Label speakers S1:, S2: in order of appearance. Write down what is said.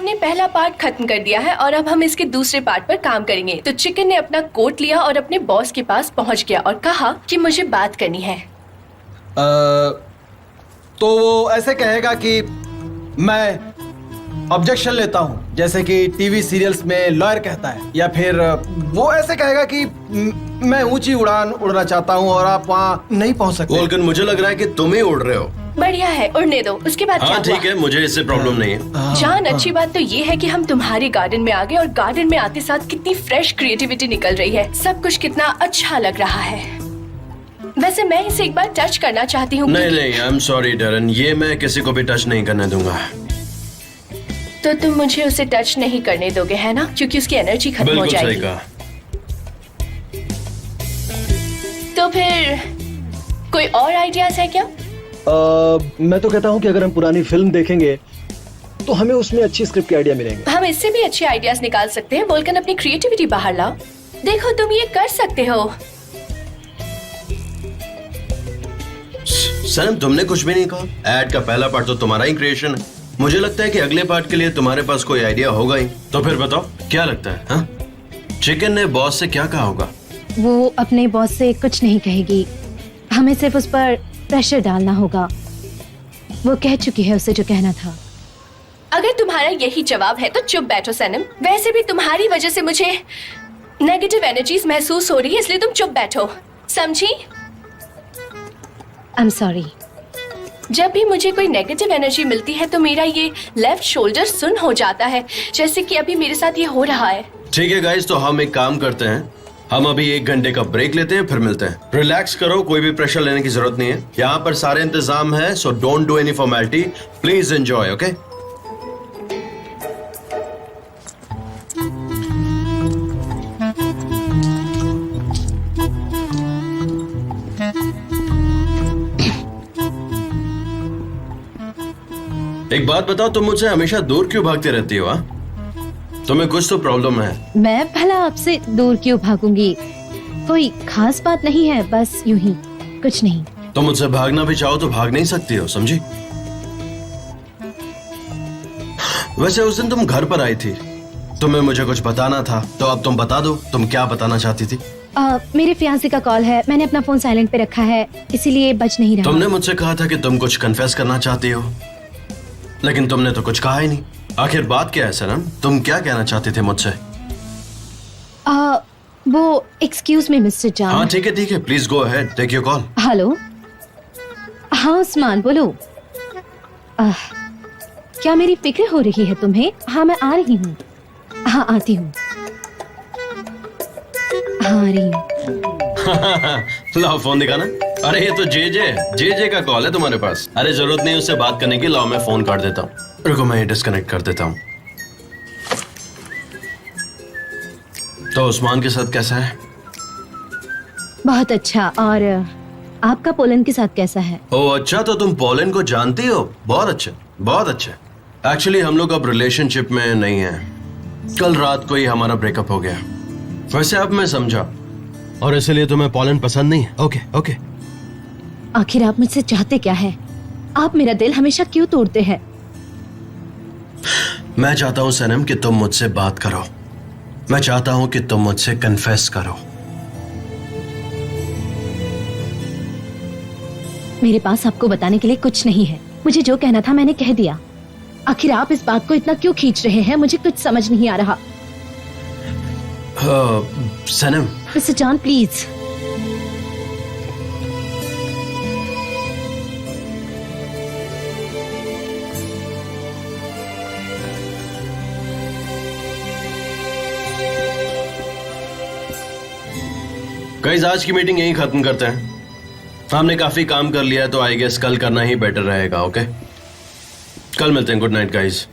S1: हमने पहला पार्ट खत्म कर दिया है और अब हम इसके दूसरे पार्ट पर काम करेंगे। तो चिकन ने अपना कोट लिया और अपने बॉस के पास पहुंच गया और कहा कि मुझे बात करनी है।
S2: तो वो ऐसे कहेगा कि मैं ऑब्जेक्शन लेता हूँ, जैसे कि टीवी सीरियल्स में लॉयर कहता है, या फिर वो ऐसे कहेगा कि मैं ऊंची उड़ान उड़ना चाहता हूँ और आप वहाँ नहीं पहुँच सकते।
S3: वोल्कन, मुझे लग रहा है कि तुम ही उड़ रहे हो।
S1: बढ़िया है, उड़ने दो। उसके बाद क्या
S3: हाँ
S1: हुआ?
S3: ठीक है, मुझे इससे प्रॉब्लम नहीं है।
S1: जान, अच्छी बात तो ये है कि हम तुम्हारे गार्डन में आ गए और गार्डन में आते साथ कितनी फ्रेश क्रिएटिविटी निकल रही है। सब कुछ कितना अच्छा लग रहा है। वैसे मैं इसे एक बार टच करना चाहती हूँ।
S3: नहीं नहीं, आई एम सॉरी डैरन, ये मैं किसी को भी टच नहीं करने दूंगा।
S1: तो तुम मुझे उसे टच नहीं करने दोगे, है ना? क्योंकि उसकी एनर्जी खत्म हो
S3: बिल्कुल सही
S1: जाएगी।
S3: कहा।
S1: तो फिर कोई और आइडियाज है क्या?
S4: मैं तो कहता हूँ कि अगर हम पुरानी फिल्म देखेंगे तो हमें उसमें अच्छी स्क्रिप्ट के आइडिया मिलेंगे।
S1: हम इससे भी अच्छे आइडियाज निकाल सकते हैं। वोल्कन, अपनी क्रिएटिविटी बाहर लाओ। देखो, तुम ये कर सकते हो।
S3: सनम, तुमने कुछ भी नहीं कहा। एड का पहला पार्ट तो तुम्हारा ही क्रिएशन है। मुझे लगता है कि अगले पार्ट के लिए तुम्हारे पास कोई आइडिया होगा ही। तो फिर बताओ, क्या लगता है? हाँ, चिकन ने बॉस से क्या कहा होगा?
S5: वो अपने बॉस से कुछ नहीं कहेगी, हमें सिर्फ उस पर प्रेशर डालना होगा। वो कह चुकी है उसे जो कहना था।
S1: अगर तुम्हारा यही जवाब है तो चुप बैठो सनम। वैसे भी तुम्हारी वजह से मुझे नेगेटिव एनर्जीज महसूस हो रही है, इसलिए तुम चुप बैठो, समझी?
S5: I am sorry.
S1: जब भी मुझे कोई नेगेटिव एनर्जी मिलती है तो मेरा ये लेफ्ट शोल्डर सुन्न हो जाता है, जैसे कि अभी मेरे साथ ये हो रहा है।
S3: ठीक है गाइस, तो हम एक काम करते हैं, हम अभी 1 घंटे का ब्रेक लेते हैं, फिर मिलते हैं। रिलैक्स करो, कोई भी प्रेशर लेने की जरूरत नहीं है। यहाँ पर सारे इंतजाम है, so don't do any formality, please enjoy. Okay, एक बात बताओ, तुम मुझसे हमेशा दूर क्यों भागती रहती हो? हाँ, तुम्हें कुछ तो प्रॉब्लम है।
S5: मैं भला आपसे दूर क्यों भागूंगी? कोई खास बात नहीं है, बस यूं ही, कुछ नहीं।
S3: तुम मुझसे भागना भी चाहो तो भाग नहीं सकती हो, समझी? वैसे उस दिन तुम घर पर आई थी, तुम्हें मुझे कुछ बताना था, तो अब तुम बता दो, तुम क्या बताना चाहती थी?
S5: मेरे फियांसे का कॉल है, मैंने अपना फोन साइलेंट पे रखा है, इसीलिए बज नहीं रहा।
S3: तुमने मुझसे कहा था कि तुम कुछ कन्फेस करना चाहती हो, लेकिन तुमने तो कुछ कहा ही नहीं। आखिर बात क्या है सनम? तुम क्या कहना चाहती थे मुझसे?
S5: वो एक्सक्यूज मी मिस्टर जान।
S3: हाँ ठीक है, please go ahead, take your call.
S5: Hello, हाँ उस्मान बोलो। क्या मेरी फिक्र हो रही है तुम्हें? हाँ मैं आ रही हूँ। हाँ आती हूँ, हाँ आ रही हूँ।
S3: लाओ फोन दिखाना। अरे ये तो जे का कॉल है तुम्हारे पास। अरे जरूरत नहीं उससे बात करने की, लाओ मैं फोन काट देता हूँ। रुको, मैं डिस्कनेक्ट कर देता हूँ। तो उस्मान के साथ कैसा है?
S5: बहुत अच्छा। और आपका पोलैंड के साथ कैसा है?
S3: ओह अच्छा, तो तुम पोलैंड को जानती हो? बहुत अच्छा, बहुत अच्छा। एक्चुअली हम लोग अब रिलेशनशिप में नहीं हैं। कल रात को ही हमारा ब्रेकअप हो गया। वैसे अब मैं समझा, और इसलिए तुम्हें पोलैंड पसंद नहीं है। Okay okay.
S5: आखिर आप मुझसे चाहते क्या है? आप मेरा दिल हमेशा क्यों तोड़ते हैं?
S3: मैं चाहता हूं सनम कि तुम मुझसे बात करो। मैं चाहता हूं कि तुम मुझसे कन्फेस करो।
S5: मेरे पास आपको बताने के लिए कुछ नहीं है। मुझे जो कहना था मैंने कह दिया। आखिर आप इस बात को इतना क्यों खींच रहे हैं? मुझे कुछ समझ नहीं आ रहा।
S3: सनम,
S5: मिस्टर जॉन प्लीज।
S3: गाइस आज की मीटिंग यहीं खत्म करते हैं। हमने काफी काम कर लिया है, तो आई गेस कल करना ही बेटर रहेगा। ओके, कल मिलते हैं। Good night guys.